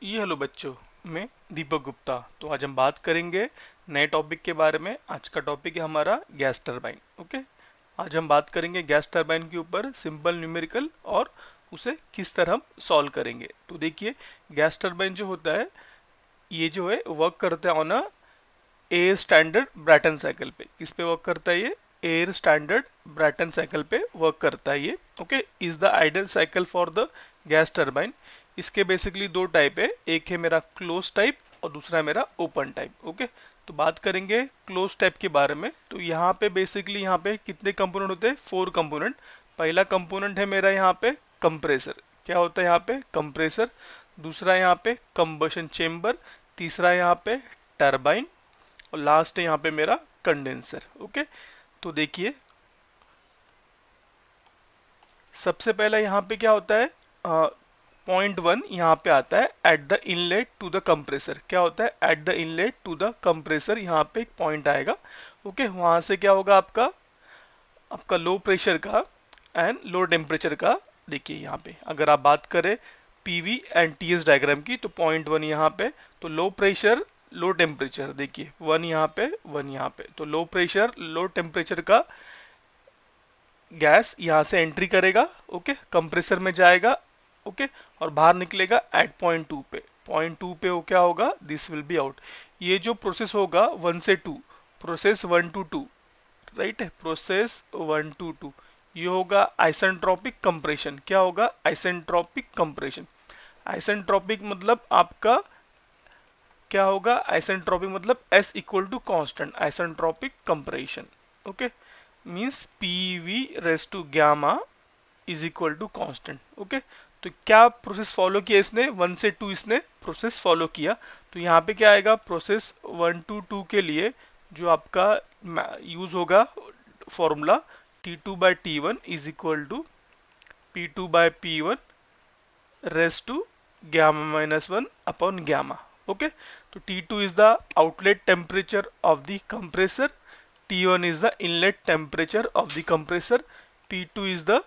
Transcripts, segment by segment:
Hello बच्चों। मैं दीपक गुप्ता। तो आज हम बात करेंगे नए टॉपिक के बारे में। आज का टॉपिक है हमारा गैस टरबाइन। ओके, आज हम बात करेंगे गैस टरबाइन के ऊपर सिंपल न्यूमेरिकल और उसे किस तरह हम सॉल्व करेंगे। तो देखिए, गैस टरबाइन जो होता है ये जो है वर्क करता है on a air standard Bretton cycle पे। किस पे वर्क करता है ये? एयर स्टैंडर्ड ब्रैटन साइकिल पे वर्क करता है ये। Okay, is the ideal cycle for the gas turbine. इसके बेसिकली दो टाइप है, एक है मेरा क्लोज टाइप और दूसरा है मेरा ओपन टाइप। ओके, तो बात करेंगे क्लोज टाइप के बारे में। तो यहाँ पे बेसिकली यहाँ पे कितने कंपोनेंट होते हैं? 4 कंपोनेंट। पहला कंपोनेंट है मेरा यहाँ पे कंप्रेसर। क्या होता है यहाँ पे? कंप्रेसर। दूसरा यहाँ पे कंबशन चेम्बर। तीसरा यहाँ पे टरबाइन और लास्ट है यहाँ पे मेरा कंडेंसर। ओके, तो देखिए सबसे पहला यहाँ पे क्या होता है? पॉइंट 1 यहाँ पे आता है at the inlet to the compressor. क्या होता है? At the inlet to the compressor यहाँ पे एक पॉइंट आएगा। ओके, वहाँ से क्या होगा आपका आपका लो प्रेशर का एंड लो टेम्परेचर का। देखिए यहाँ पे अगर आप बात करें पीवी एंड टीएस डायग्राम की, तो पॉइंट 1 यहाँ पे, तो लो प्रेशर लो टेम्परेचर। देखिए 1 यहाँ पे 1 यहाँ पे, तो लो प्रेशर लो टेम्परेचर का गैस यहाँ से एंट्री करेगा। ओके, कंप्रेसर में जाएगा। ओके, और बाहर निकलेगा एट पॉइंट 2 पे। पॉइंट 2 पे वो क्या होगा? This will be out. ये जो प्रोसेस होगा 1 से 2, प्रोसेस 1 to 2, राइट है, प्रोसेस 1 to 2, ये होगा आइसेंट्रोपिक कंप्रेशन। क्या होगा? Isentropic compression. आइसेंट्रोपिक मतलब आपका क्या होगा? आइसेंट्रोपिक मतलब S equal to constant. Isentropic compression okay means PV raise to gamma is equal to constant. Okay, तो क्या प्रोसेस फॉलो किया इसने? 1 से 2 इसने प्रोसेस फॉलो किया। तो यहाँ पे क्या आएगा? प्रोसेस 1 to 2 के लिए जो आपका यूज होगा formula T2/T1 is equal to P2/P1 raise to gamma minus 1 upon gamma. Okay, so T2 is the outlet temperature of the compressor, T1 is the inlet temperature of the compressor, P2 is the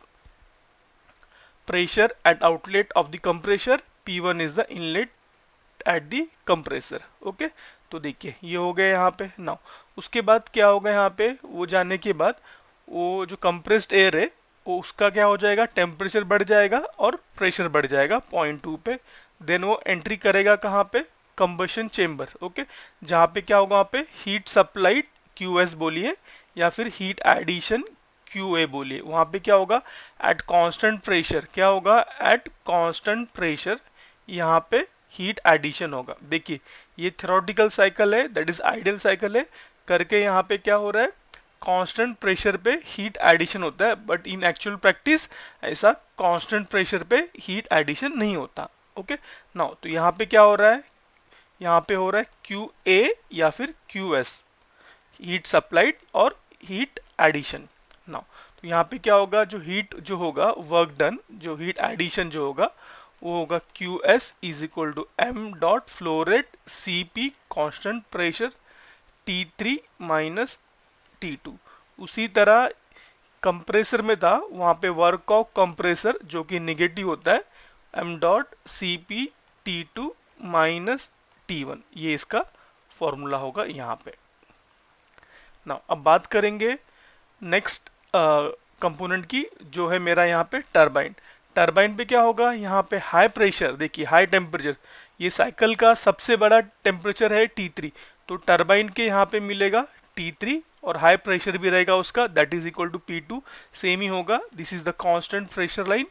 pressure at outlet of the compressor, P1 is the inlet at the compressor. Okay, तो देखिए ये हो गया यहाँ पे। Now उसके बाद क्या होगा यहाँ पे? वो जाने के बाद वो जो कंप्रेस्ड एयर है वो उसका क्या हो जाएगा? टेम्परेचर बढ़ जाएगा और प्रेशर बढ़ जाएगा पॉइंट 2 पे। देन वो एंट्री करेगा कहाँ पे? Combustion chamber. ओके, जहाँ पे क्या होगा? वहाँ पे हीट सप्लाइड QS बोलिए या फिर हीट एडिशन QA बोलिए। वहाँ पे क्या होगा? At constant pressure. क्या होगा? एट कांस्टेंट प्रेशर यहाँ पे हीट एडिशन होगा। देखिए ये थ्योरेटिकल साइकिल है, दैट इज आइडियल साइकिल है करके यहाँ पे क्या हो रहा है? कांस्टेंट प्रेशर पे हीट एडिशन होता है, बट इन एक्चुअल प्रैक्टिस ऐसा कांस्टेंट प्रेशर पे हीट एडिशन नहीं होता। ओके, नाउ तो यहाँ पे क्या हो रहा है? यहाँ पे हो रहा है QA या फिर QS, हीट सप्लाइड और हीट एडिशन। नाउ तो यहाँ पे क्या होगा? जो हीट जो होगा वर्क डन, जो हीट एडिशन जो होगा वो होगा QS is equal to m dot flow rate CP constant pressure T3 minus T2। उसी तरह कंप्रेसर में था, वहाँ पे वर्क ऑफ कंप्रेसर जो कि निगेटिव होता है, m dot CP T2 minus T1, ये इसका फॉर्मूला होगा यहाँ पे। ना अब बात करेंगे नेक्स्ट कंपोनेंट की, जो है मेरा यहाँ पे टरबाइन। टरबाइन पे क्या होगा? यहाँ पे हाई प्रेशर, देखिए हाई टेम्परेचर, ये साइकिल का सबसे बड़ा टेम्परेचर है T3, तो टरबाइन के यहाँ पे मिलेगा T3 और हाई प्रेशर भी रहेगा उसका, that is equal to P2, same ही होगा। This is the constant pressure line.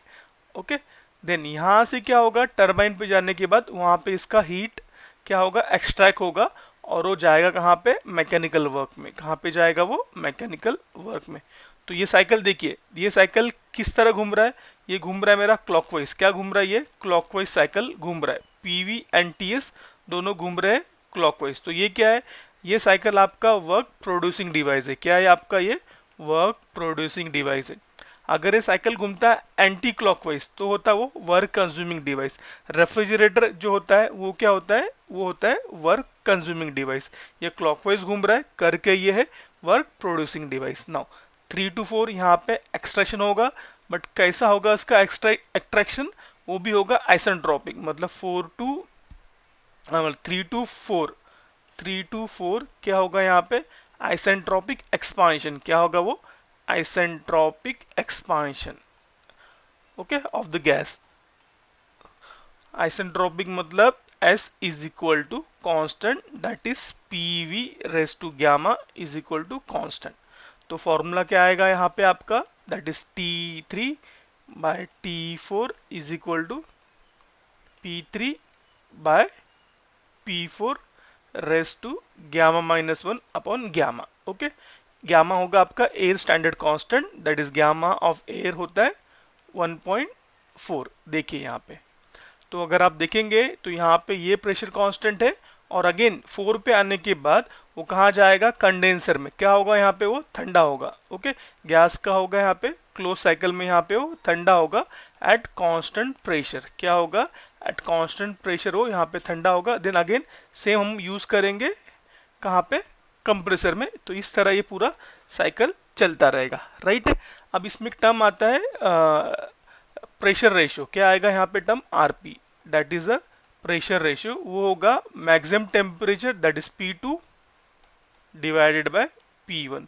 Okay, then यहाँ से क्या होगा? टरबाइन पे जाने के बाद वहाँ पे इसका हीट क्या होगा? एक्सट्रैक्ट होगा और वो जाएगा कहाँ पे? मैकेनिकल वर्क में। कहाँ पे जाएगा वो? मैकेनिकल वर्क में। तो ये साइकिल देखिए, ये साइकिल किस तरह घूम रहा है? ये घूम रहा है मेरा क्लॉकवाइज। क्या घूम रहा है? ये क्लॉकवाइज साइकिल घूम रहा है। PV एंड TS दोनों घूम रहे हैं क्लॉकवाइज। तो ये क्या है? ये साइकिल आपका वर्क प्रोड्यूसिंग डिवाइस है। क्या है आपका? ये वर्क प्रोड्यूसिंग डिवाइस है। अगर ये साइकिल घूमता है एंटी क्लॉकवाइज तो होता है वो वर्क कंज्यूमिंग डिवाइस। रेफ्रिजरेटर जो होता है वो क्या होता है? वो होता है वर्क कंज्यूमिंग डिवाइस। ये क्लॉकवाइज घूम रहा है करके ये है work producing device. Now 3 to 4 यहाँ पे एक्सट्रैक्शन होगा, बट कैसा होगा इसका एक्सट्रैक्शन? वो भी होगा आइसेंट्रोपिक, मतलब 4 to 3 to 4 क्या होगा यहाँ पे, आइसेंट्रोपिक एक्सपांशन, क्या होगा वो, isentropic expansion, okay, of the gas. Isentropic मतलब S is equal to constant, that is PV raise to gamma is equal to constant. तो फॉर्मूला क्या आएगा यहाँ पे आपका, that is T3/T4 is equal to P3/P4 raise to gamma -1 upon gamma, okay. Gamma होगा आपका air standard constant, that is gamma of air होता है 1.4। देखिए यहाँ पे, तो अगर आप देखेंगे तो यहाँ पे ये प्रेशर कांस्टेंट है, और अगेन 4 पे आने के बाद वो कहाँ जाएगा, कंडेंसर में, क्या होगा यहाँ पे, वो ठंडा होगा, ओके। गैस का होगा यहाँ पे क्लोज साइकिल में, यहाँ पे वो ठंडा होगा एट कांस्टेंट प्रेशर, क्या होगा, एट कांस्टेंट प्रेशर वो यहाँ पे ठंडा होगा। देन अगेन सेम हम यूज करेंगे कहाँ पे, कंप्रेसर में। तो इस तरह ये पूरा साइकिल चलता रहेगा, राइट। अब इसमें एक टर्म आता है प्रेशर रेशियो, क्या आएगा यहाँ पे term, RP, that is a pressure ratio, वो होगा maximum temperature, that is P2 divided by P1।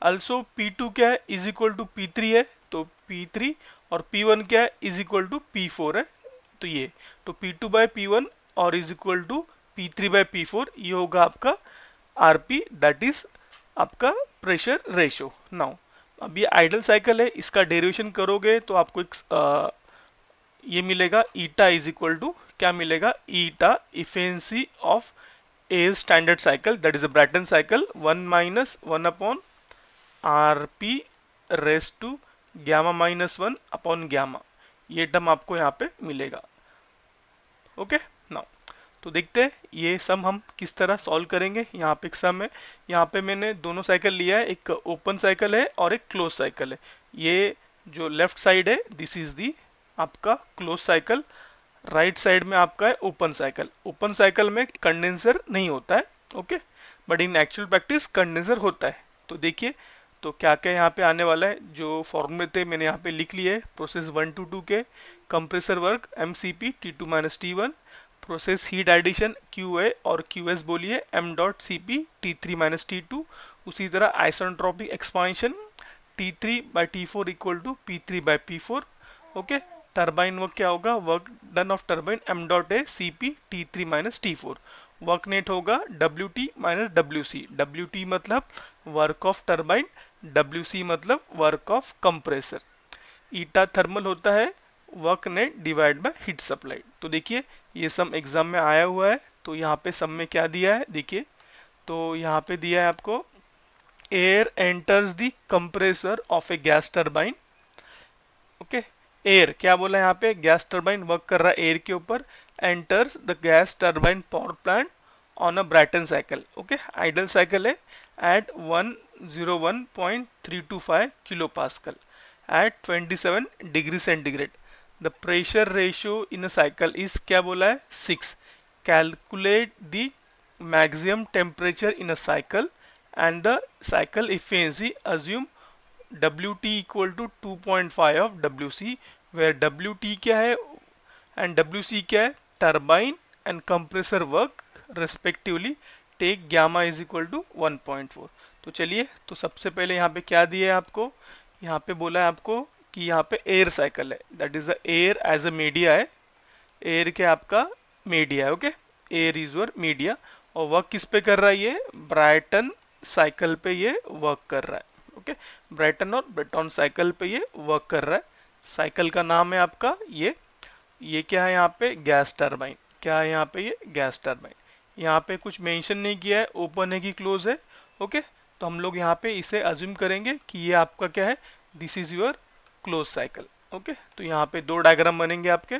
Also P2 क्या है, इज इक्वल टू P3 है, तो P3, और P1 क्या है, इज इक्वल टू P4 है, तो ये, तो P2/P1 और इज इक्वल टू P3/P4, ये होगा आपका RP, दैट इज आपका प्रेशर रेशियो। नाउ अब ये आइडल साइकिल है, इसका डेरिवेशन करोगे तो आपको एक ये मिलेगा, ईटा इज इक्वल टू क्या मिलेगा, eta efficiency of a standard cycle, that is a Brayton cycle, 1 upon RP raise to gamma -1 upon gamma, ये टर्म आपको यहाँ पे मिलेगा, ओके। नाउ तो देखते हैं ये सम हम किस तरह सॉल्व करेंगे। यहाँ पे एक सम है, यहाँ पे मैंने दोनों साइकिल लिया है, एक ओपन साइकिल है और एक क्लोज साइकिल है। ये जो लेफ्ट साइड है दिस इज दी आपका क्लोज साइकिल, राइट साइड में आपका है ओपन साइकिल। ओपन साइकिल में कंडेंसर नहीं होता है, okay, but in actual practice condenser होता है। तो देखिए तो क्या क्या यहाँ पे आने वाला है, जो फॉर्मूले थे मैंने यहाँ पे लिख लिए, प्रोसेस 1 to 2 के compressor work MCP T2 - T1, process heat addition QA और QS बोलिए m.Cp T3 - T2। उसी तरह isentropic expansion T3/T4 equal to P3/P4, okay. Turbine work क्या होगा, work done of turbine m.A Cp T3 - T4। Work net होगा WT - WC, WT मतलब work of turbine, WC मतलब work of compressor. Eta thermal होता है work net divide by heat supply. तो देखिए ये सम एग्जाम में आया हुआ है, तो यहाँ पे सम में क्या दिया है देखिए, तो यहाँ पे दिया है आपको, air enters the compressor of A gas turbine, okay. Air क्या बोला है यहाँ पे, गैस टरबाइन वर्क कर रहा है एयर के ऊपर, enters the gas turbine power plant on a Brayton cycle, okay, ideal cycle है, at 101.325 kilo pascal at 27 degree centigrade. The pressure ratio in a cycle is क्या बोला है, 6। Calculate the maximum temperature in a cycle and the cycle efficiency, assume WT equal to 2.5 of WC, where WT क्या है and WC क्या है, turbine and compressor work respectively, take gamma is equal to 1.4। तो चलिए, तो सबसे पहले यहाँ पे क्या दिया है आपको, यहाँ पे बोला है आपको कि यहाँ पे एयर साइकिल है, that is the air as a media है, एयर के आपका मीडिया है, okay, air is your media. और वर्क किस पे कर रहा है, ये ब्राइटन साइकिल पे ये वर्क कर रहा है, ओके, ब्राइटन और ब्रेटॉन साइकिल पे ये वर्क कर रहा है। साइकिल का नाम है आपका ये क्या है यहाँ पे, गैस टरबाइन, क्या है यहाँ पे, ये गैस टरबाइन। यहाँ पे कुछ मेंशन नहीं किया है, ओपन है कि क्लोज है, ओके। तो हम लोग यहाँ पे इसे अज्यूम करेंगे कि ये आपका क्या है, this is your close cycle, okay. तो यहाँ पे दो डायग्राम बनेंगे आपके,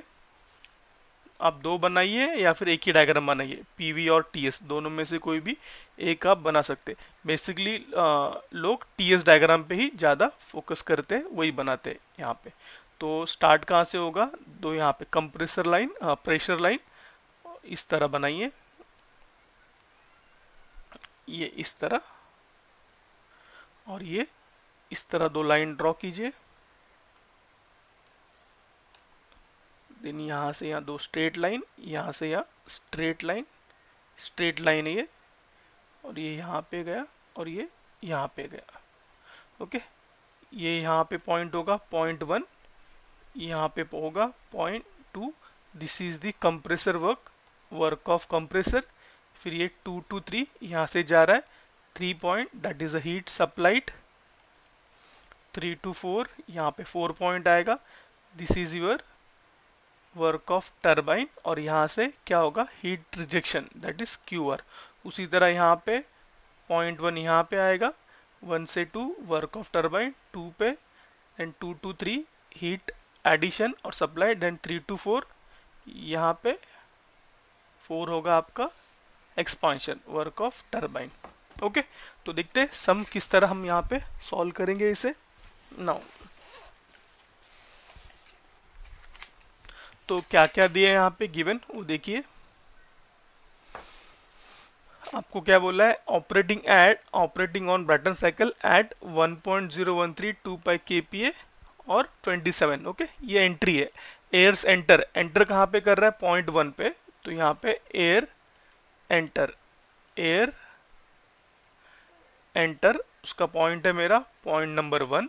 आप दो बनाइए या फिर एक ही डायग्राम बनाइए, PV और TS दोनों में से कोई भी एक आप बना सकते। बेसिकली लोग TS डायग्राम पे ही ज़्यादा फोकस करते हैं, वही बनाते हैं यहाँ पे। तो स्टार्ट कहाँ से होगा, दो यहाँ पे कंप्रेसर लाइन, प्रेशर लाइन इस तरह बनाइए, ये इस तरह, और ये इस तरह दो लाइन ड्रॉ कीजिए। देन यहाँ से यहाँ दो स्ट्रेट लाइन, यहाँ से यहाँ स्ट्रेट लाइन, स्ट्रेट लाइन है ये, और ये यहाँ पे गया और ये यहाँ पे गया। ओके, ये यहाँ पे पॉइंट होगा 0.1, यहाँ पे होगा 0.2। This is the compressor work of compressor. फिर ये 2 to 3 यहाँ से जा रहा है 3 point, that is a heat supplied. 3 to 4 यहाँ पे 4 पॉइंट आएगा, this is your work of turbine. और यहाँ से क्या होगा, heat rejection, that is QR. उसी तरह यहाँ पे 0.1 यहाँ पे आएगा, 1 से 2 वर्क ऑफ टरबाइन 2 पे, एंड 2 to 3 हीट एडिशन और सप्लाई, देन 3 to 4 यहाँ पे 4 होगा आपका expansion work of turbine. Okay, तो देखते हैं सम किस तरह हम यहाँ पे सॉल्व करेंगे इसे। नाउ तो क्या क्या दिए यहाँ पे गिवन वो देखिए। आपको क्या बोला है, operating on Brayton cycle at 1.013 पाई kPa और 27। ओके, ये एंट्री है। एयर्स एंटर कहाँ पे कर रहा है, 0.1 पे, तो यहाँ पे एयर एंटर उसका पॉइंट है मेरा point number 1।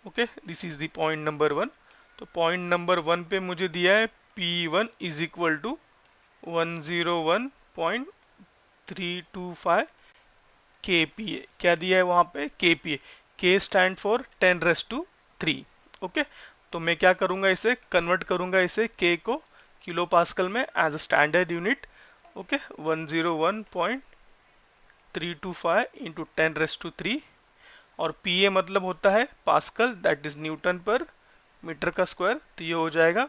Okay, this is the point number 1। तो पॉइंट नंबर 1 पे मुझे दिया है P1 is equal to 101.325 kPa। क्या दिया है वहाँ पे, kPa। K stand for 10⁻3। Okay, तो मैं क्या करूँगा, इसे कन्वर्ट करूँगा इसे K को किलो पास्कल में as a standard unit. Okay, 101.325 into 10⁻3, और PA मतलब होता है pascal, that is newton per metre का स्क्वायर। तो ये हो जाएगा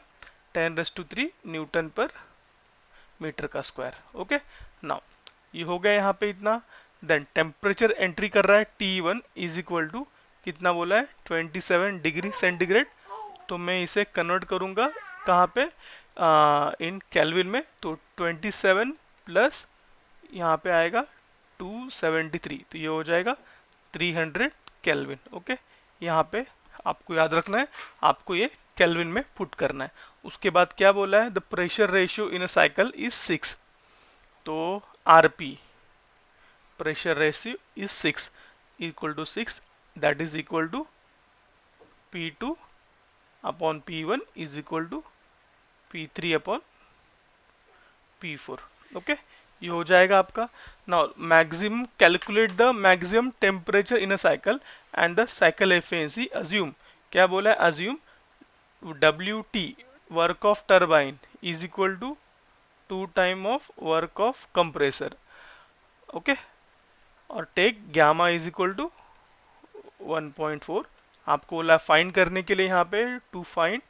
10⁻3 न्यूटन पर मीटर का स्क्वायर। ओके, नाउ ये हो गया यहाँ पे इतना। देन टेम्परेचर एंट्री कर रहा है T1 इज इक्वल टू कितना बोला है, 27 डिग्री सेंटीग्रेड। तो मैं इसे कन्वर्ट करूँगा कहाँ पे, इन केल्विन में। तो 27 प्लस यहाँ पे आएगा 273, तो ये हो जाएगा 300 केल्विन। ओके, यहाँ पे आपको याद रखना है, आपको ये केल्विन में पुट करना है। उसके बाद क्या बोला है, the pressure ratio in a cycle is 6। तो RP pressure ratio is 6 equal to 6, that is equal to P2 upon P1 is equal to P3 upon P4। Okay, ये हो जाएगा आपका। Now maximum, calculate the maximum temperature in a cycle and the cycle efficiency. Assume, क्या बोला है, assume WT work of turbine is equal to 2 time of work of compressor. Okay, और take gamma is equal to 1.4। आपको बोला find करने के लिए यहाँ पे टू फाइंड,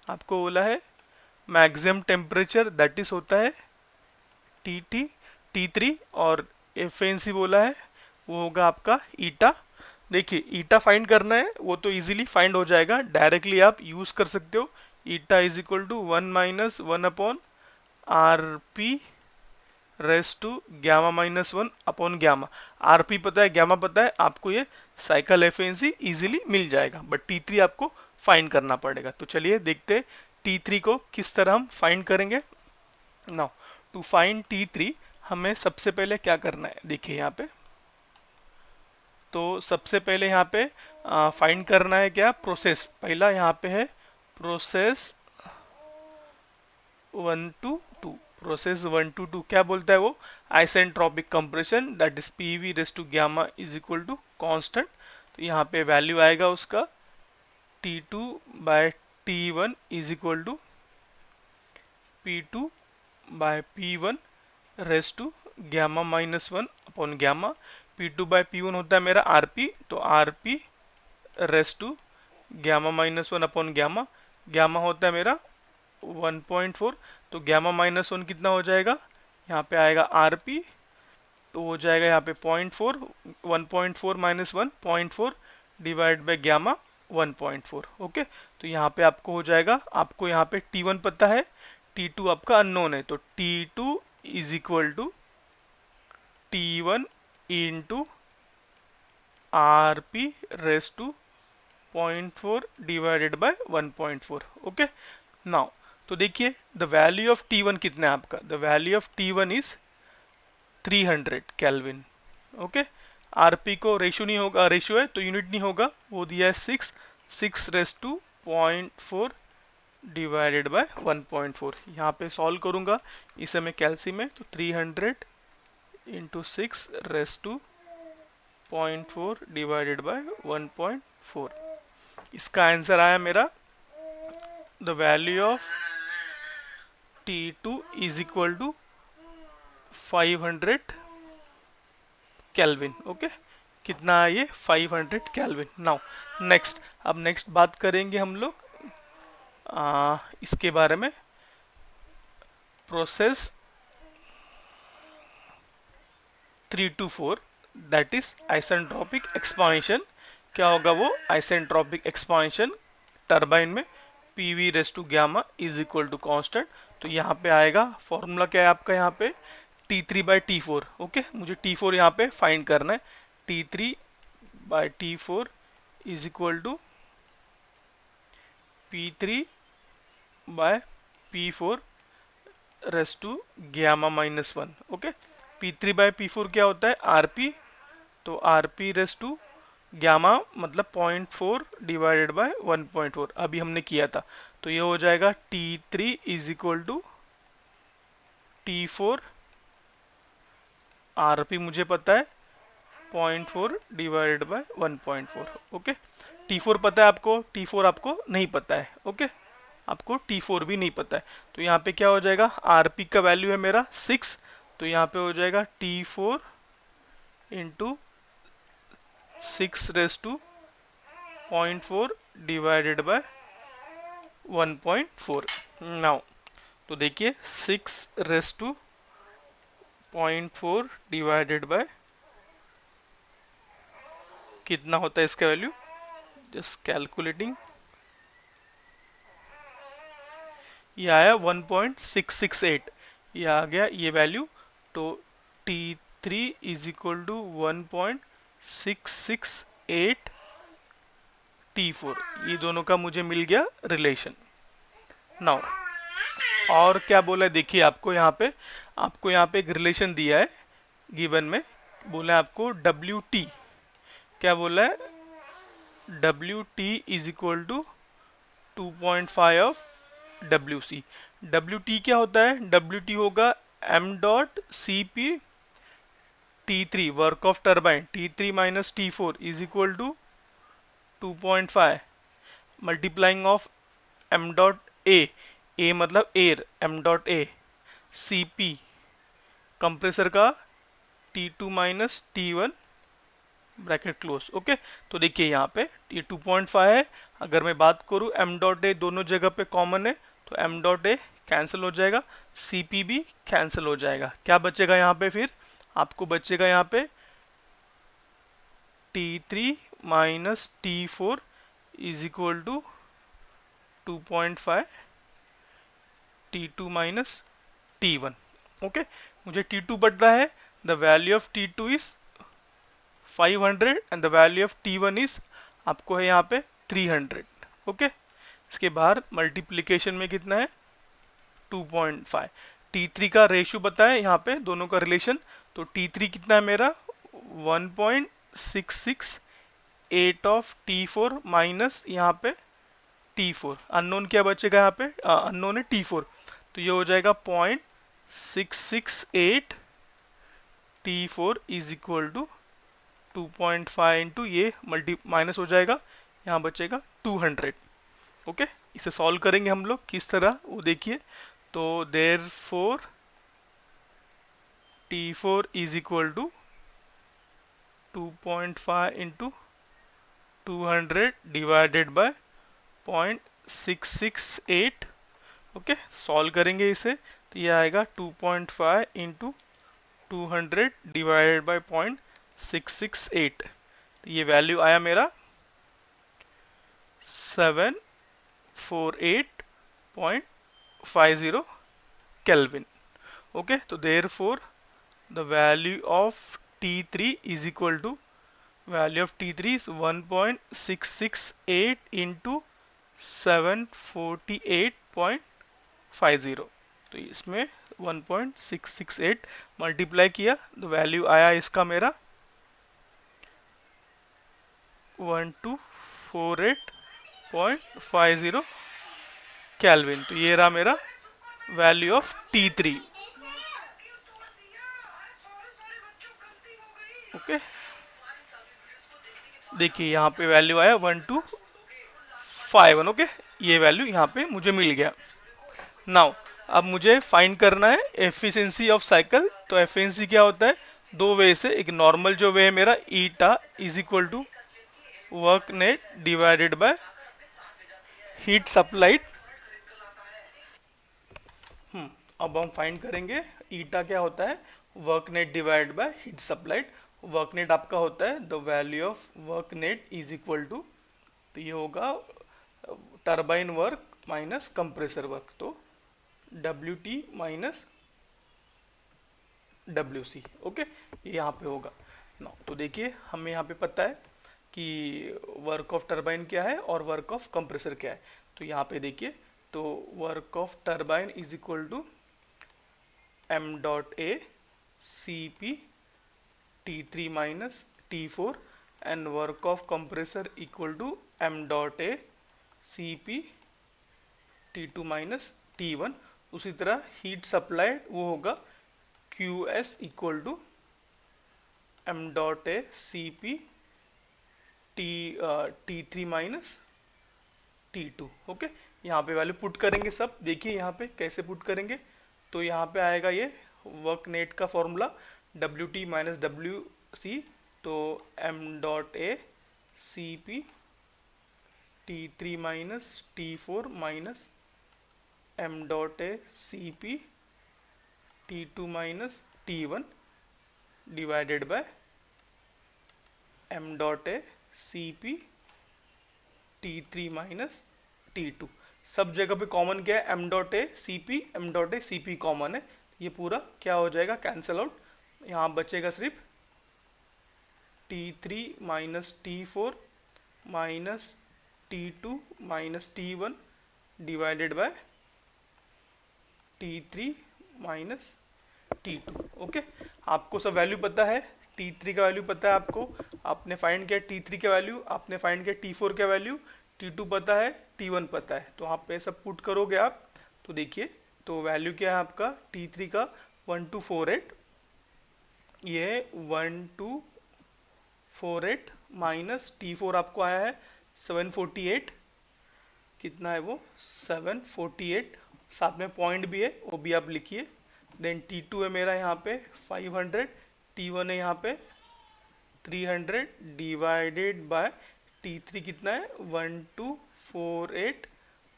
आपको बोला है मैक्सिमम टेम्परेचर, दैट इज होता है T3, और एफिशिएंसी बोला है वो होगा आपका ईटा। देखिए ईटा फाइंड करना है, वो तो इजीली फाइंड हो जाएगा, डायरेक्टली आप यूज कर सकते हो। Eta is equal to 1 - 1 upon RP raise to gamma -1 upon gamma. RP पता है, गामा पता है, आपको ये साइकिल एफिशिएंसी इजीली मिल जाएगा, बट T3 आपको फाइंड करना पड़ेगा। तो चलिए देखते हैं T3 को किस तरह हम फाइंड करेंगे। नाउ टू फाइंड T3 हमें सबसे पहले क्या करना है, देखिए यहाँ पे। तो सबसे पहले यहाँ पे फाइंड करना है क्या, प्रोसेस। पहला यहाँ पे है प्रोसेस 1 to 2। प्रोसेस 1 to 2 क्या बोलता है वो, isentropic compression, that is PV raise to gamma is equal to constant. तो यहाँ पे वैल्यू आएगा उसका T2 by T1 is equal to P2 by P1 raise to gamma -1 upon gamma. P2 by P1 होता है मेरा RP, तो RP raise to gamma -1 upon gamma. Gamma होता है मेरा 1.4, तो गामा -1 कितना हो जाएगा, यहाँ पे आएगा RP, तो हो जाएगा यहाँ पे 0.4, 1.4 - 1 0.4 डिवाइड बाय गामा 1.4। ओके, तो यहाँ पे आपको हो जाएगा, आपको यहाँ पे T1 पता है, T2 आपका अननोन है, तो T2 is equal to T1 into RP raise to 0.4 divided by 1.4। Okay, now तो देखिए द वैल्यू ऑफ T1 कितना है आपका, the value of T1 is 300 kelvin. Okay, RP को रेशियो नहीं होगा, रेशियो है तो यूनिट नहीं होगा, वो दिया है 6 रेस टू 0.4 डिवाइडेड बाय 1.4। यहाँ पे सॉल्व करूँगा इसे मैं कैलसी में, तो 300 into 6 raise to 0.4 divided by 1.4। इसका आंसर आया मेरा the value of T2 is equal to 500 kelvin. Okay, कितना है ये? 500 केल्विन। नाउ नेक्स्ट, अब नेक्स्ट बात करेंगे हम लोग इसके बारे में, process 324 that is isentropic expansion. क्या होगा वो? आइसेंट्रोपिक एक्सपांशन टरबाइन में PV raise to gamma is equal to constant. तो यहाँ पे आएगा फॉर्मूला क्या है आपका यहाँ पे? T3/T4। ओके, मुझे T4 यहाँ पे फाइंड करना है। T3/T4 is equal to P3/P4 raise to gamma -1। Okay, P3/P4 क्या होता है? RP, तो RP रेस टू गामा मतलब 0.4 डिवाइडेड बाय 1.4 अभी हमने किया था। तो ये हो जाएगा T3 is equal to T4, RP मुझे पता है 0.4 डिवाइडेड बाय 1.4। ओके, T4 पता है आपको, T4 आपको नहीं पता है। ओके, आपको T4 भी नहीं पता है। तो यहाँ पे क्या हो जाएगा? RP का वैल्यू है मेरा 6, तो यहाँ पे हो जाएगा T4 into 6 raise to 0.4 divided by 1.4। Now तो देखिए 6 रेस टू 0.4 डिवाइडेड बाय कितना होता है इसका वैल्यू? जस्ट कैलकुलेटिंग, ये आया 1.668, ये आ गया ये वैल्यू। तो T3 is equal to 1.668 T4, ये दोनों का मुझे मिल गया रिलेशन। नाउ और क्या बोला है देखिए, आपको यहाँ पे एक रिलेशन दिया है गिवन में, बोला है आपको WT, क्या बोला है? WT is equal to 2.5 of WC। WT क्या होता है? WT होगा m.Cp T3 work of turbine, T3 minus T4 is equal to 2.5 multiplying of m.A, A मतलब एयर, m.A, Cp कंप्रेसर का T2 minus T1 bracket close. Okay, तो देखिए यहाँ पे ये 2.5 है। अगर मैं बात करूँ m.A दोनों जगह पे कॉमन है, तो m.A कैंसिल हो जाएगा, Cp भी कैंसिल हो जाएगा। क्या बचेगा यहाँ पे? फिर आपको बचेगा यहाँ पे T3 minus T4 is equal to 2.5 T2 minus T1। Okay, मुझे T2 बढ़ता है, the value of T2 is 500 and the value of T1 is आपको है यहाँ पे 300। ओके, इसके बाहर मल्टीप्लिकेशन में कितना है? 2.5। T3 का रेशियो बताया यहाँ पे दोनों का रिलेशन, तो T3 कितना है मेरा? 1.668 ऑफ T4 माइनस यहाँ पे T4, अननोन क्या बचेगा यहाँ पे? अननोन है T4, तो ये हो जाएगा 0.668 T4 is equal to 2.5 into ये माइनस हो जाएगा, यहाँ बचेगा 200। ओके, इसे सॉल्व करेंगे हम लोग किस तरह वो देखिए। तो therefore T4 is equal to 2.5 into 200 divided by 0.668। Okay, solve करेंगे इसे, तो ये आएगा 2.5 इंटू 200 डिवाइडेड बाय 0.668। तो ये वैल्यू आया मेरा 748.50 केल्विन। ओके, तो therefore the value of T3 is equal to, value of T3 is 1.668 into 748.50। तो इसमें 1.668 मल्टीप्लाई किया तो वैल्यू आया इसका मेरा 1248.50 केल्विन। तो ये रहा मेरा वैल्यू ऑफ T3। ओके, देखिए यहाँ पे वैल्यू आया 1251। ओके, ये वैल्यू यहाँ पे मुझे मिल गया। नाउ अब मुझे फाइंड करना है एफिशिएंसी ऑफ साइकिल। तो एफिशिएंसी क्या होता है, दो वे से, एक नॉर्मल जो वे है मेरा eta is equal to work net divided by heat supplied. अब हम फाइंड करेंगे ईटा क्या होता है, work net divide by heat supplied. Work net आपका होता है the value of work net is equal to, तो ये होगा turbine work minus compressor work, तो WT माइनस WC। ओके, ये यहाँ पे होगा ना। तो देखिए हमें यहाँ पे पता है कि वर्क ऑफ टरबाइन क्या है और वर्क ऑफ कंप्रेसर क्या है। तो यहाँ पे देखिए, तो work of turbine is equal to m dot a CP T3 minus T4 and work of compressor equal to m dot a CP T2 minus T1। उसी तरह हीट सप्लाइड वो होगा QS equal to m dot a CP T3 minus T2। Okay, यहाँ पे value put करेंगे सब। देखिए यहाँ पे कैसे पुट करेंगे, तो यहाँ पे आएगा ये वर्क नेट का फॉर्मूला WT माइनस WC, तो m dot a CP T3 minus T4 minus m dot a CP T2 minus T1 divided bye m dot a CP T3 minus T2। सब जगह पे कॉमन क्या है, m dot a CP, m dot a CP common है। ये पूरा क्या हो जाएगा, कैंसिल आउट। यहाँ बचेगा सिर्फ T3 minus T4 minus T2 minus T1 divided by T3 minus T2। Okay, आपको सब वैल्यू पता है, T3 का वैल्यू पता है आपको, आपने फाइंड किया T3 का वैल्यू, आपने फाइंड किया T4 का वैल्यू, T2 पता है, T1 पता है। तो आप पे सब पुट करोगे आप, तो देखिए तो वैल्यू क्या है आपका T3 का 1248, ये 1248 माइनस T4 आपको आया है 748, कितना है वो 748, साथ में पॉइंट भी है वो भी आप लिखिए। देन T2 है मेरा यहाँ पे 500, T1 है यहाँ पे 300 डिवाइडेड बाय T3 कितना है 1248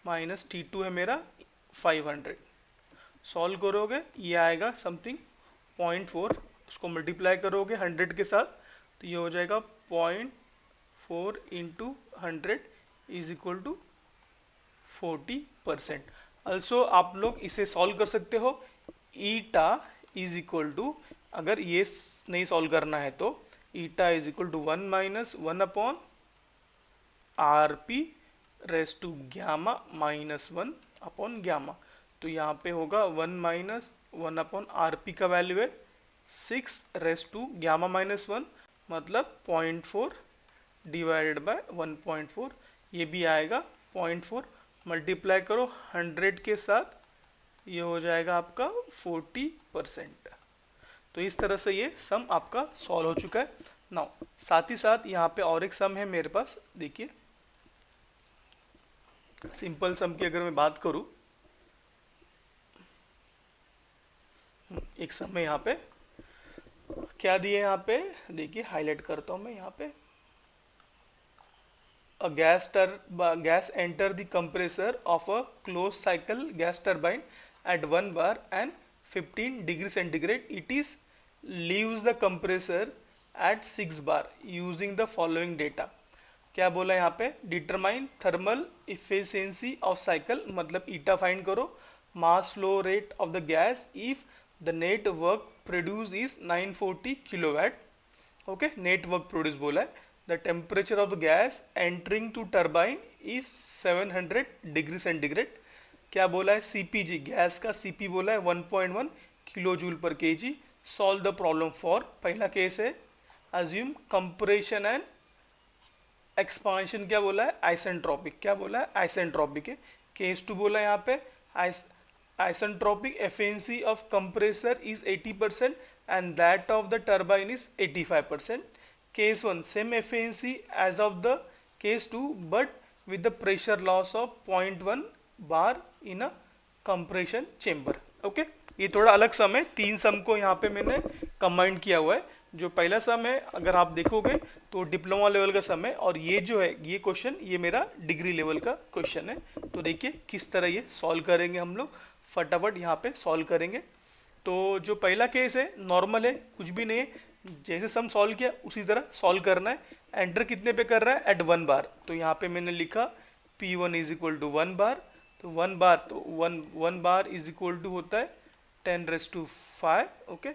माइनस T2 है मेरा 500। सॉल्व करोगे ये आएगा समथिंग 0.4, उसको मल्टीप्लाई करोगे 100 के साथ तो ये हो जाएगा 0.4 into 100 is equal to 40%। Also आप लोग इसे सॉल्व कर सकते हो, ईटा इज इक्वल टू, अगर ये नहीं सॉल्व करना है तो eta is equal to 1 minus 1 upon RP raise to gamma minus 1 upon gamma. तो यहाँ पे होगा 1 माइनस 1 अपॉन RP का वैल्यू है 6 रेस टू ग्यामा माइनस 1, मतलब 0.4 डिवाइडेड बाय 1.4, ये भी आएगा 0.4। मल्टीप्लाई करो 100 के साथ, ये हो जाएगा आपका 40%। तो इस तरह से ये सम आपका सॉल्व हो चुका है। नाउ साथ ही साथ यहाँ पे और एक सम है मेरे पास, देखिए सिंपल सम की अगर मैं बात करूँ, एक सम है यहाँ पे, क्या दिए यहाँ पे, देखिए हाईलाइट करता हूँ मैं यहाँ पे। A gas enter the compressor of a closed cycle gas turbine at 1 bar and 15 degree centigrade. It is leaves the compressor at 6 bar using the following data. क्या बोला यहाँ पे, determine thermal efficiency of cycle, मतलब ईटा find करो, mass flow rate of the gas if the net work produce is 940 kilowatt. Okay, net work produce बोला है। The temperature of the gas entering to turbine is 700 degree centigrade. क्या बोला है, सीपीजी gas का CP बोला है 1.1 kilo joule पर KG. Solve the problem for, पहला केस है अज्यूम कंप्रेशन एंड एक्सपांशन, क्या बोला है आइसेंट्रोपिक, क्या बोला है आइसेंट्रोपिक है। केस टू बोला है यहाँ पे isentropic efficiency of compressor is 80% and that of the turbine is 85%। Case one same efficiency as of the case two but with the pressure loss of 0.1 bar in a compression chamber। Okay, ये थोड़ा अलग सम है, तीन सम को यहाँ पे मैंने combine किया हुआ है। जो पहला सम है अगर आप देखोगे तो डिप्लोमा लेवल का सम है, और ये जो है ये क्वेश्चन ये मेरा डिग्री लेवल का क्वेश्चन है। तो देखिए किस तरह ये सॉल्व करेंगे हम लोग, फटाफट यहाँ पे सॉल्व करेंगे। तो जो पहला केस है नॉर्मल है, कुछ भी नहीं है, जैसे सम सॉल्व किया उसी तरह सॉल्व करना है। एंटर कितने पे कर रहा है, एट 1 बार, तो यहाँ पे मैंने लिखा P1 इज इक्वल टू 1 बार, तो 1 बार तो 1 बार इज इक्वल टू होता है 10⁵। ओके,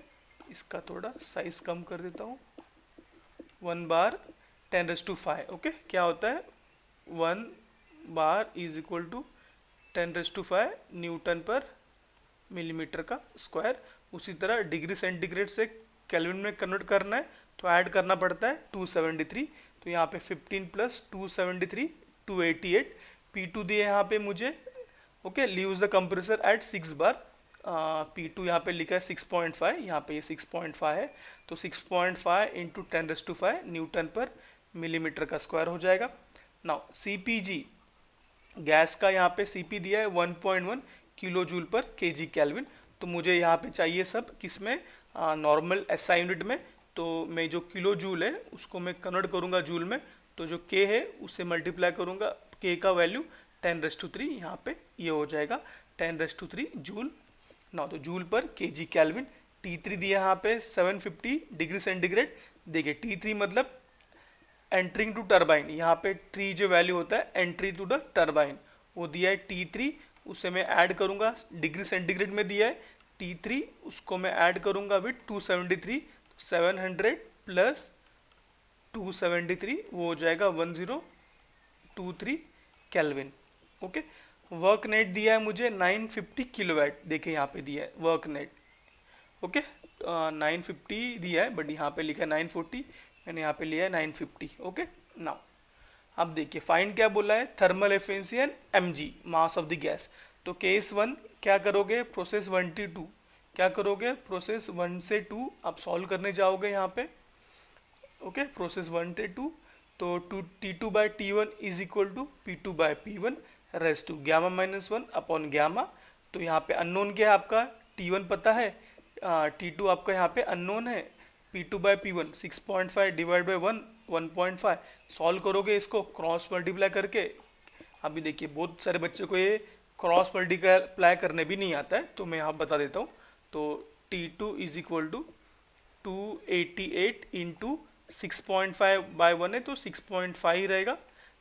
इसका थोड़ा साइज कम कर देता हूँ, 1 बार 10⁵। ओके, क्या होता है 1 bar is equal to 10⁵ newton per millimetre का स्क्वायर। उसी तरह डिग्री सेंटीग्रेड से केल्विन में कन्वर्ट करना है तो ऐड करना पड़ता है 273, तो यहाँ पे 15 प्लस 273 288। P2 दिए यहाँ पे मुझे। Okay, leaves the compressor at 6 bar. P2 यहाँ पे लिखा है 6.5, यहाँ पे ये 6.5 है, तो 6.5 इंटू 10⁵ न्यूटन पर मिलीमीटर का स्क्वायर हो जाएगा। नाउ CPG गैस का यहाँ पे CP दिया है 1.1 किलो जूल पर केजी केल्विन। तो मुझे यहाँ पे चाहिए सब किसमें, नॉर्मल SI यूनिट में। तो मैं जो किलो जूल है उसको मैं कन्वर्ट करूँगा जूल में, तो जो K है उससे मल्टीप्लाई करूँगा, K का वैल्यू 10⁵, यहाँ पे ये हो जाएगा 10⁵ जूल। ना तो जूल पर केजी केल्विन। T3 दिया यहाँ पे 750 डिग्री सेंटीग्रेड। देखिए T3 मतलब एंट्रिंग टू टर्बाइन, यहाँ पे 3 जो वैल्यू होता है एंट्री टू द टर्बाइन, वो दिया है T3, उसे मैं ऐड करूँगा, डिग्री सेंटीग्रेड में दिया है T3, उसको मैं ऐड करूँगा विथ 273, 700 प्लस 273 वो हो जाएगा 1023 केल्विन। ओके, वर्क नेट दिया है मुझे 950 किलोवाट, देखिए यहाँ पे दिया है वर्क नेट। ओके, 950 दिया है बट यहाँ पे लिखा है 940, मैंने यहाँ पे लिया है 950। ओके, नाउ अब देखिए फाइंड क्या बोला है, thermal efficiency and mg mass of the gas. तो केस 1 क्या करोगे, प्रोसेस 1 से 2 क्या करोगे, प्रोसेस 1 से 2 आप सॉल्व करने जाओगे यहाँ पे। ओके, प्रोसेस 1 से 2, तो T2 by T1 is equal to P2 by P1 raise to gamma minus 1 upon gamma. तो यहाँ पे अननोन क्या है आपका, T1 पता है, T2 आपका यहाँ पे अननोन है, P2 by P1 6.5 divide by 1 1.5। Solve करोगे इसको क्रॉस मल्टीप्लाई करके। अभी देखिए बहुत सारे बच्चों को ये क्रॉस मल्टीप्लाई करने भी नहीं आता है, तो मैं यहाँ बता देता हूँ। तो T2 is equal to 288 into 6.5 by 1 है तो 6.5 ही रहेगा,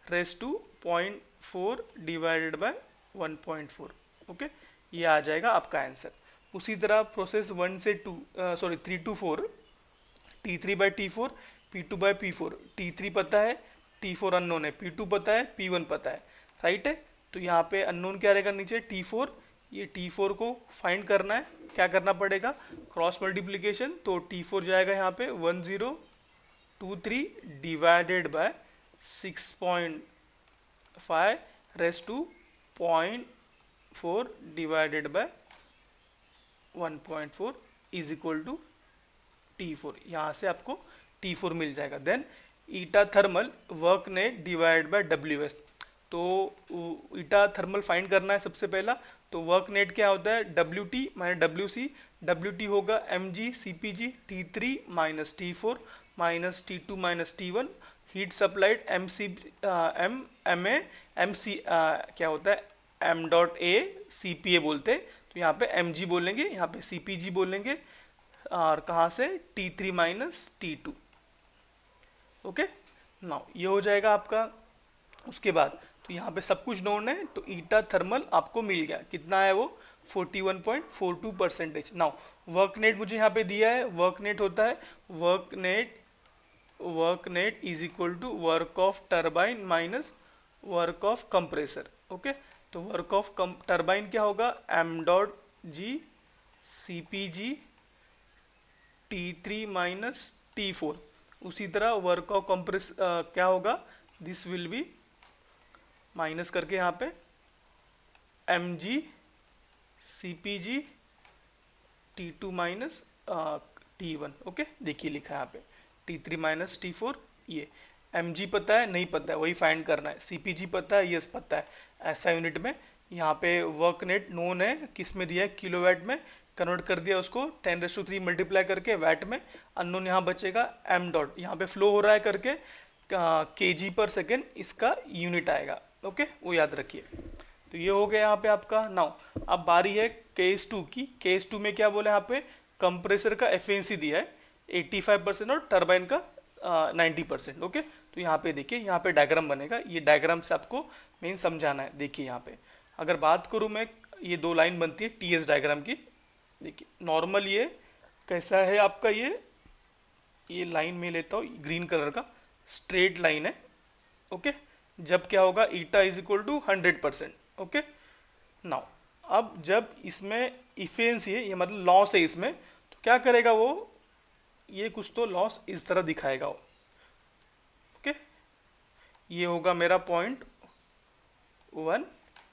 raise to 0.4 divided by 1.4। Okay, ये आ जाएगा आपका आंसर। उसी तरह प्रोसेस 1 से 3 to 4, T3 by T4 P2 by P4, T3 पता है, T4 अननोन है, P2 पता है, P1 पता है, राइट है। तो यहाँ पे अननोन क्या रहेगा नीचे T4, ये T4 को फाइंड करना है, क्या करना पड़ेगा, क्रॉस मल्टीप्लिकेशन। तो T4 जाएगा यहाँ पे 1023 divided by 6.5 raise to 0.4 divided by 1.4 is equal to T4। यहाँ से आपको T4 मिल जाएगा। Then eta thermal work net divide by WS। तो ईटा थर्मल फाइंड करना है सबसे पहला। तो वर्क नेट क्या होता है, WT माइनस WC। WT होगा mg CPG T3 minus T4 minus T2 minus T1। Heat supplied MC क्या होता है m.a CPA बोलते हैं, तो यहाँ पे mg बोलेंगे, यहाँ पे CPG बोलेंगे, और कहाँ से T3 minus T2। Okay, now ये हो जाएगा आपका। उसके बाद तो यहाँ पे सब कुछ नोन है, तो ईटा थर्मल आपको मिल गया, कितना है वो 41.42%। नाउ वर्क नेट मुझे यहाँ पे दिया है, वर्क नेट होता है work net is equal to work of turbine minus work of compressor. Okay, तो वर्क ऑफ टरबाइन क्या होगा, M dot G C P G T3 minus T4। उसी तरह वर्क ऑफ कंप्रेस क्या होगा, दिस विल बी माइनस करके यहाँ पे M G C P G T2 minus T1। Okay, देखिए लिखा है यहाँ पे T3 माइनस T4। ये mg पता है, नहीं पता है, वही फाइंड करना है। cpg पता है, यस पता है। ऐसा यूनिट में यहाँ पे वर्क नेट नोन है, किस में दिया है, किलोवाट में कन्वर्ट कर दिया उसको 10⁻³ मल्टीप्लाई करके वैट में। अननोन यहाँ बचेगा m डॉट, यहाँ पे फ्लो हो रहा है करके kg पर सेकेंड इसका यूनिट आएगा। ओके, वो याद रखिए। तो ये हो गया यहाँ पे आपका। नाउ अब बारी है केस 2 की। केस 2 में क्या बोला यहाँ पे, कंप्रेसर का एफिशिएंसी दिया है 85% और टरबाइन का 90%। ओके, तो यहाँ पे देखिए, यहाँ पे डायग्राम बनेगा, ये डायग्राम से आपको मेन समझाना है। देखिए यहाँ पे अगर बात करूँ मैं, ये दो लाइन बनती है टीएस डायग्राम की। देखिए नॉर्मल ये कैसा है आपका, ये लाइन में लेता हूँ ग्रीन कलर का, स्ट्रेट लाइन है। ओके, जब क्या होगा, eta is equal to 100%। Okay, now अब जब इसमें इफिशिएंसी है, ये मतलब लॉस है इसमें, तो क्या करेगा वो, ये कुछ तो लॉस इस तरह दिखाएगा वो। ओके, ये होगा मेरा 0.1,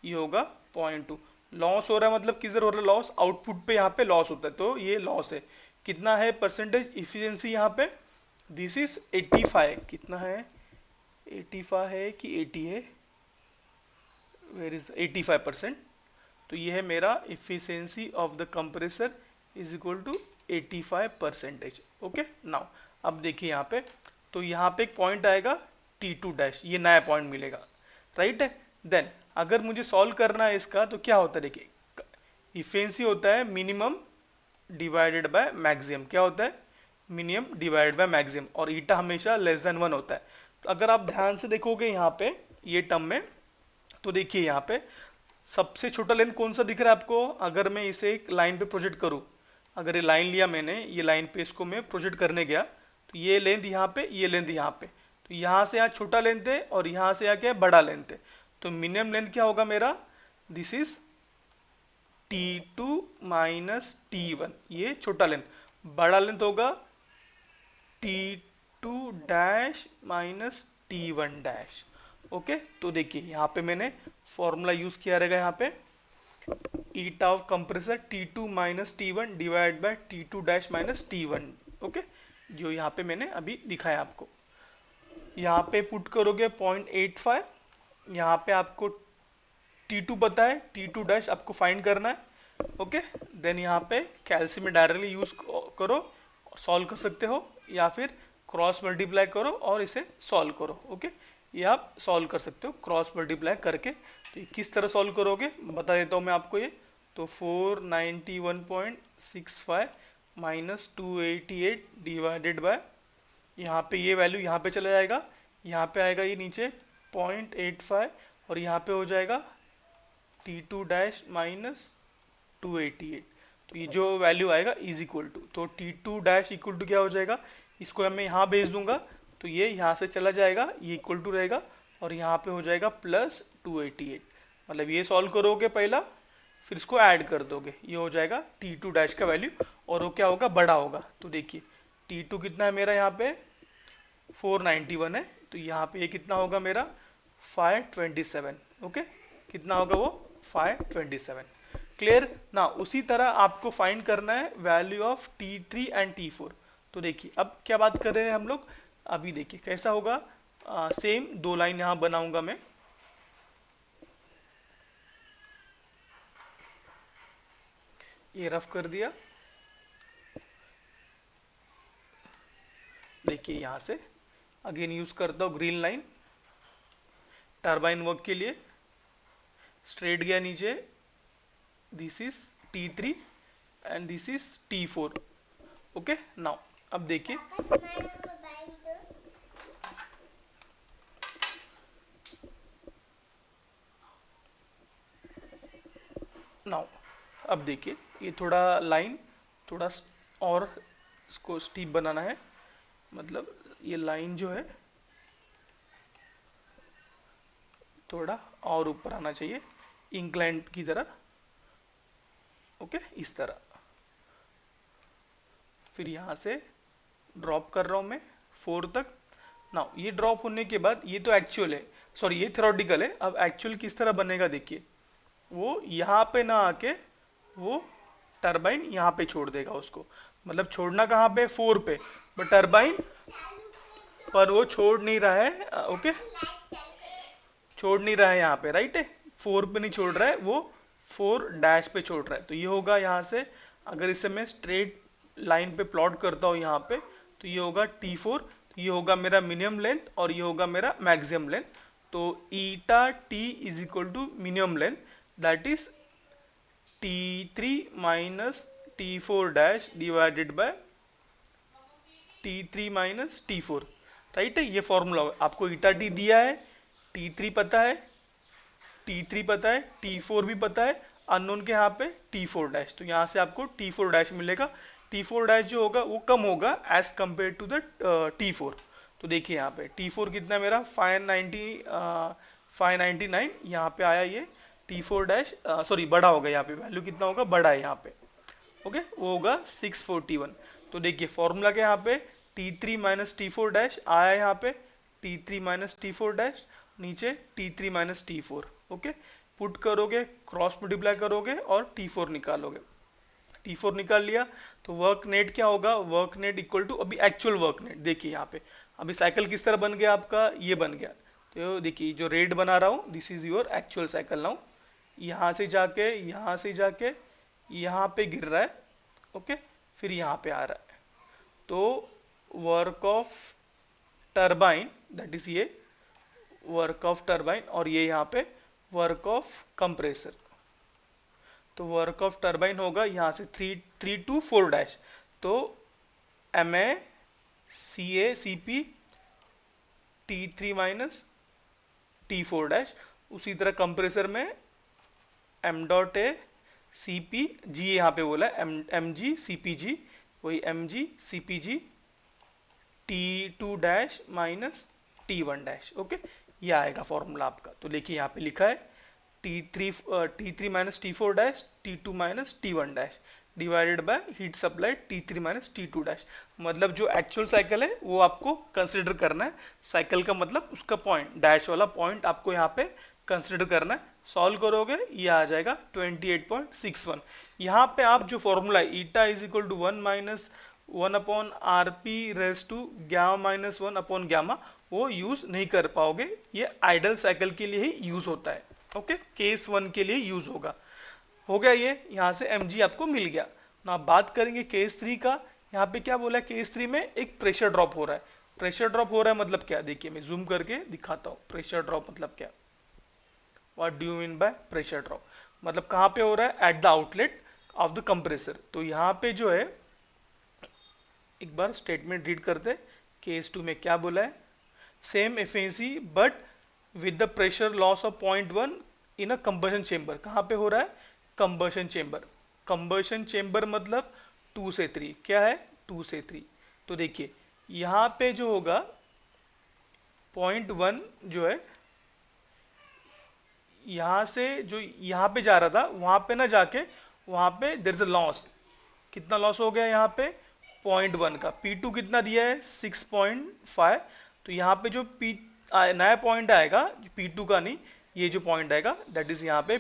ये होगा 0.2। लॉस हो रहा है मतलब किधर हो रहा है लॉस, आउटपुट पे यहाँ पे लॉस होता है, तो ये लॉस है। कितना है परसेंटेज इफिशिएंसी यहाँ पे, दिस इज 85। कितना है, 85 है कि 80 है, वेयर इज 85%। तो ये है मेरा efficiency of the compressor is equal to 85%। Okay, now अब देखिए यहाँ पे, तो यहाँ पे एक पॉइंट आएगा T2 डैश, ये नया पॉइंट मिलेगा, राइट है। देन अगर मुझे सॉल्व करना है इसका, तो क्या होता है, देखिए इफिशिएंसी होता है मिनिमम डिवाइडेड बाय मैक्सिमम। क्या होता है, मिनिमम डिवाइडेड बाय मैक्सिमम, और ईटा हमेशा लेस देन 1 होता है। तो अगर आप ध्यान से देखोगे यहाँ पे ये टर्म में, तो देखिए यहाँ पे सबसे छोटा लेंथ कौन सा दिख रहा है आपको। अगर मैं इसे एक लाइन पे प्रोजेक्ट करूँ, अगर ये लाइन लिया मैंने, ये लाइन पे इसको मैं प्रोजेक्ट करने गया, तो ये लेंथ यहाँ पे, ये लेंथ यहाँ पे, तो यहाँ से यहाँ छोटा लेंथ है और यहाँ से यहाँ क्या है, बड़ा लेंथ है। तो मिनिमम लेंथ क्या होगा मेरा, this is T2 minus T1, ये छोटा लेंथ। बड़ा लेंथ होगा T2 dash minus T1 dash. Okay, तो देखिए यहाँ पे मैंने फॉर्मूला यूज किया रहेगा, यहाँ पे eta of compressor T2 minus T1 divide by T2 dash minus T1। Okay, जो यहाँ पे मैंने अभी दिखाया आपको। यहाँ पे पुट करोगे 0.85, यहाँ पे आपको T2 पता है, T2 डैश आपको फाइंड करना है। ओके, देन यहाँ पे कैल्शियम में डायरेक्टली यूज करो, सॉल्व कर सकते हो, या फिर क्रॉस मल्टीप्लाई करो और इसे सॉल्व करो। ओके, ये आप सॉल्व कर सकते हो क्रॉस मल्टीप्लाई करके। तो ये किस तरह सॉल्व करोगे बता देता हूँ मैं आपको ये। तो 491.65 माइनस 288 डिवाइडेड बाय, यहाँ पे ये वैल्यू यहाँ पे चला जाएगा, यहाँ पे आएगा ये नीचे 0.85, और यहाँ पे हो जाएगा T2 डैश माइनस 288। तो ये जो वैल्यू आएगा इज इक्वल टू, तो T2 डैश इक्वल टू क्या हो जाएगा, इसको मैं यहाँ भेज दूंगा, तो ये यहाँ से चला जाएगा, ये इक्वल टू रहेगा, और यहाँ पे हो जाएगा प्लस 288। मतलब ये सॉल्व करोगे पहला, फिर इसको ऐड कर दोगे, ये हो जाएगा T2 डैश का वैल्यू, और वो क्या होगा, बड़ा होगा। तो देखिए T2 कितना है मेरा, यहाँ पे 491 है, तो यहाँ पे ये कितना होगा मेरा 527। ओके, कितना होगा वो 527। क्लियर ना। उसी तरह आपको फाइंड करना है value of T3 and T4। तो देखिए अब क्या बात कर रहे हैं हम लोग, अभी देखिए कैसा होगा। सेम दो लाइन यहाँ बनाऊंगा मैं, ये रफ कर दिया। देखिए यहाँ से अगेन यूज करता हूँ ग्रीन लाइन, टरबाइन वर्क के लिए स्ट्रेट गया नीचे, this is T3 and this is T4। Okay, now अब देखिए, नाउ अब देखिए, ये थोड़ा लाइन थोड़ा और इसको स्टीप बनाना है, मतलब ये लाइन जो है थोड़ा और ऊपर आना चाहिए, इंक्लाइंड की तरह, ओके, इस तरह। फिर यहाँ से ड्रॉप कर रहा हूँ मैं 4 तक। नाउ ये ड्रॉप होने के बाद, ये तो एक्चुअल है, सॉरी ये थ्योरेटिकल है, अब एक्चुअल किस तरह बनेगा देखिए, वो यहाँ पे ना आके वो टरबाइन यहाँ पे छोड़ देगा उसको, मतलब छोड़ना कहाँ पे, 4 पे, बट टरबाइन पर वो छोड़ नहीं रहा है, ओके, छोड़ नहीं रहा है यहाँ पे, राइट है, 4 पे नहीं छोड़ रहा है वो, 4 डैश पे छोड़ रहा है। तो ये होगा यहाँ से, अगर इसे मैं स्ट्रेट लाइन पे प्लॉट करता हूँ यहाँ पे, तो ये होगा T4, तो ये होगा मेरा मिनिमम लेंथ और ये होगा मेरा मैक्सिमम लेंथ। तो eta T is equal to minimum length, that is T3 minus T4 dash divided by T3 minus T4, right है, ये फॉर्मूला आपको ईटा टी दिया है, T3 पता है, T3 पता है, T4 भी पता है, अननोन के यहाँ पे T4 डैश, तो यहाँ से आपको T4 डैश मिलेगा। T4 डैश जो होगा वो कम होगा as compare to the T4। तो देखिए यहाँ पे T4 कितना है मेरा 599, यहाँ पे आया ये T4 डैश, सॉरी बड़ा होगा, यहाँ पे वैल्यू कितना होगा, बड़ा है यहाँ पे, ओके, वो होगा 641। तो देखिए फॉर्मूला के यहाँ पे T3 माइनस T4 डैश आया यहाँ पे, T3 माइनस T4 डैश, नीचे T3 minus T4, okay, put करोगे, क्रॉस मल्टीप्लाई करोगे और T4 निकालोगे। T4 निकाल लिया तो वर्क नेट क्या होगा, वर्क नेट इक्वल टू अभी एक्चुअल वर्क नेट, देखिए यहाँ पे अभी साइकिल किस तरह बन गया आपका, ये बन गया। तो देखिए जो रेड बना रहा हूँ, this is your actual cycle. Now यहाँ से जाके यहाँ पे गिर रहा है, ओके, फिर यहाँ पे आ रहा है। तो work of turbine, that is ये वर्क ऑफ टरबाइन, और ये यहाँ पे वर्क ऑफ कंप्रेसर। तो वर्क ऑफ टरबाइन होगा यहाँ से 3 to 4 डैश, तो MA CA CP T3 minus T4 dash. उसी तरह कंप्रेसर में M dot A CP G यहाँ पे बोला है, MG CPG, वही MG CPG T2 dash minus T1 dash, okay, ये आएगा फॉर्मूला आपका। तो देखिए यहाँ पे लिखा है T3 minus T4 dash T2 minus T1 dash divided by heat supply T3 minus T2 dash. मतलब जो एक्चुअल साइकिल है वो आपको कंसिडर करना है, साइकिल का मतलब उसका पॉइंट, डैश वाला पॉइंट आपको यहाँ पे कंसिडर करना है। सॉल्व करोगे ये आ जाएगा 28.61। यहाँ पे आप जो फॉर्मूला है eta is equal to 1 minus 1 upon R P raise to gamma minus 1 upon gamma, वो यूज नहीं कर पाओगे, ये आइडल साइकिल के लिए ही यूज होता है, ओके, केस 1 के लिए यूज होगा। हो गया ये, यहाँ से mg आपको मिल गया ना। बात करेंगे केस 3 का। यहाँ पे क्या बोला है, केस 3 में एक प्रेशर ड्रॉप हो रहा है। प्रेशर ड्रॉप हो रहा है मतलब क्या, देखिए मैं जूम करके दिखाता हूँ प्रेशर ड्रॉप मतलब क्या। What do you mean by pressure drop, मतलब कहाँ पे हो रहा है, at the outlet of the compressor. तो यहाँ पे जो है, एक बार स्टेटमेंट रीड करते, केस 2 में क्या बोला है, same efficiency but with the pressure loss of 0.1 in a combustion chamber. कहाँ पे हो रहा है, कंबशन चेम्बर। कंबशन चेम्बर मतलब 2 से 3, क्या है 2 से 3। तो देखिए यहाँ पे जो होगा 0.1 जो है, यहाँ से जो यहाँ पे जा रहा था वहाँ पे ना जाके वहाँ पे देयर इज अ लॉस। कितना लॉस हो गया यहाँ पे, 0.1 का। P2 कितना दिया है 6.5। तो यहाँ पे जो नया पॉइंट आएगा, P2 का नहीं, ये जो पॉइंट आएगा दैट इज यहाँ पे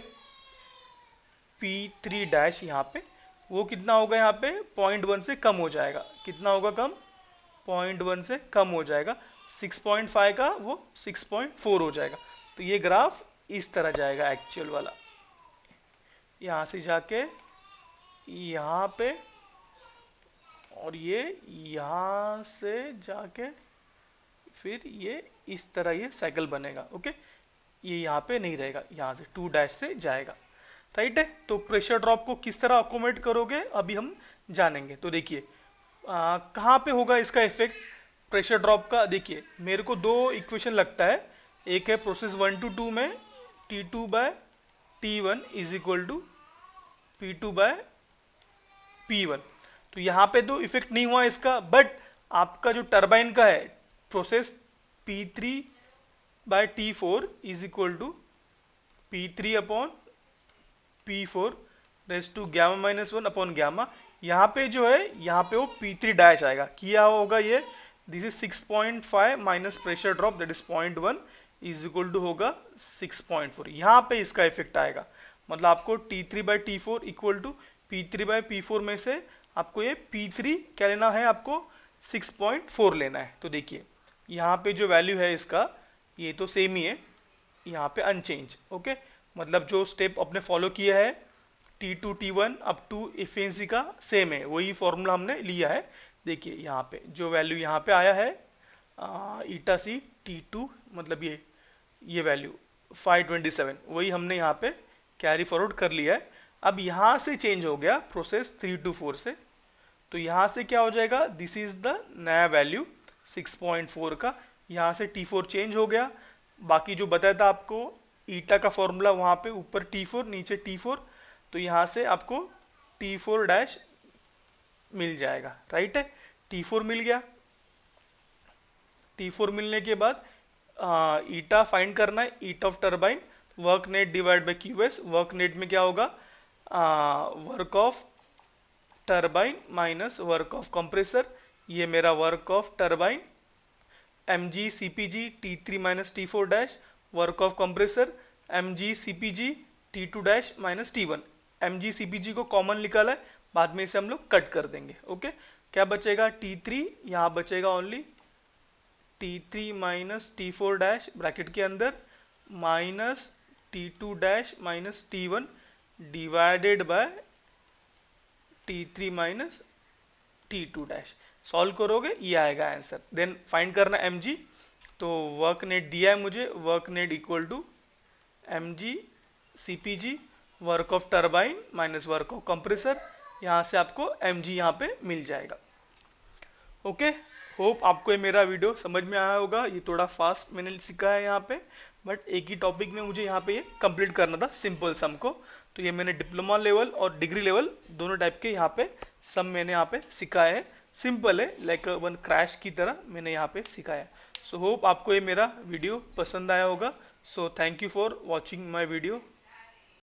P3 डैश, यहाँ पे वो कितना होगा, यहाँ पे 0.1 से कम हो जाएगा। कितना होगा कम, 0.1 से कम हो जाएगा। 6.5 का वो 6.4 हो जाएगा। तो ये ग्राफ इस तरह जाएगा एक्चुअल वाला, यहाँ से जाके यहाँ पे, और ये यहाँ से जाके फिर ये इस तरह ये साइकिल बनेगा, ओके। ये यहाँ पे नहीं रहेगा, यहाँ से 2 डैश से जाएगा, राइट है। तो प्रेशर ड्रॉप को किस तरह अकोमोडेट करोगे अभी हम जानेंगे। तो देखिए कहाँ पे होगा इसका इफेक्ट प्रेशर ड्रॉप का। देखिए मेरे को 2 इक्वेशन लगता है, एक है प्रोसेस 1 to 2 में T2 by T1 is equal to P2 by P1। तो यहाँ पे तो इफेक्ट नहीं हुआ इसका, बट आपका जो टरबाइन का है process P3 by T4 is equal to P3 upon P4 raise to gamma minus one upon gamma. यहाँ पे जो है यहाँ पे वो P3 डैश आएगा, किया होगा ये, this is 6.5 minus pressure drop that is 0.1 is equal to होगा 6.4। यहाँ पे इसका इफेक्ट आएगा, मतलब आपको T3 by T4 equal to P3 by P4 में से आपको ये P3 क्या लेना है, आपको 6.4 लेना है। तो देखिए यहाँ पे जो वैल्यू है इसका ये तो सेम ही है, यहाँ पे अनचेंज। ओके, मतलब जो स्टेप अपने फॉलो किया है T2 T1 up to efficiency का सेम है, वही फॉर्मूला हमने लिया है। देखिए यहाँ पे जो वैल्यू यहाँ पे आया है ईटा सी T2, मतलब ये वैल्यू 527, वही हमने यहाँ पे कैरी फॉरवर्ड कर लिया है। अब यहाँ से चेंज हो गया प्रोसेस 3 to 4 से, तो यहाँ से क्या हो जाएगा, दिस इज द नया वैल्यू 6.4 का, यहाँ से T4 चेंज हो गया। बाकी जो बताया था आपको ईटा का फॉर्मूला, वहाँ पे ऊपर T4 नीचे T4, तो यहाँ से आपको T4 डैश मिल जाएगा, राइट है। T4 मिल गया, T4 मिलने के बाद ईटा फाइंड करना है, eta of turbine work net divide by QS। Work net में क्या होगा, work of turbine minus work of compressor, ये मेरा work of turbine, mg cpg T3 minus T4 dash, work of compressor mg cpg T2 dash minus T1। mg cpg को common निकाला है, बाद में इसे हम लोग कट कर देंगे। ओके, क्या बचेगा, T3 यहाँ बचेगा only T3 minus T4 dash bracket के अंदर minus T2 dash minus T1 divided by T3 minus T2 dash. Solve करोगे ये आएगा आंसर। देन फाइंड करना mg, तो वर्क नेट दिया है मुझे, work net equal to mg cpg work of turbine minus work of compressor, यहाँ से आपको mg यहाँ पे मिल जाएगा। ओके, होप आपको ये मेरा वीडियो समझ में आया होगा। ये थोड़ा फास्ट मैंने सीखा है यहाँ पे, बट एक ही टॉपिक में मुझे यहाँ पे ये कंप्लीट करना था सिंपल सम को। तो ये मैंने डिप्लोमा लेवल और डिग्री लेवल दोनों टाइप के यहाँ पे सम मैंने यहाँ पे सिखाया है। सिंपल है, लाइक वन क्रैश की तरह मैंने यहाँ पे सिखाया। सो होप आपको ये मेरा वीडियो पसंद आया होगा। So thank you for watching my video.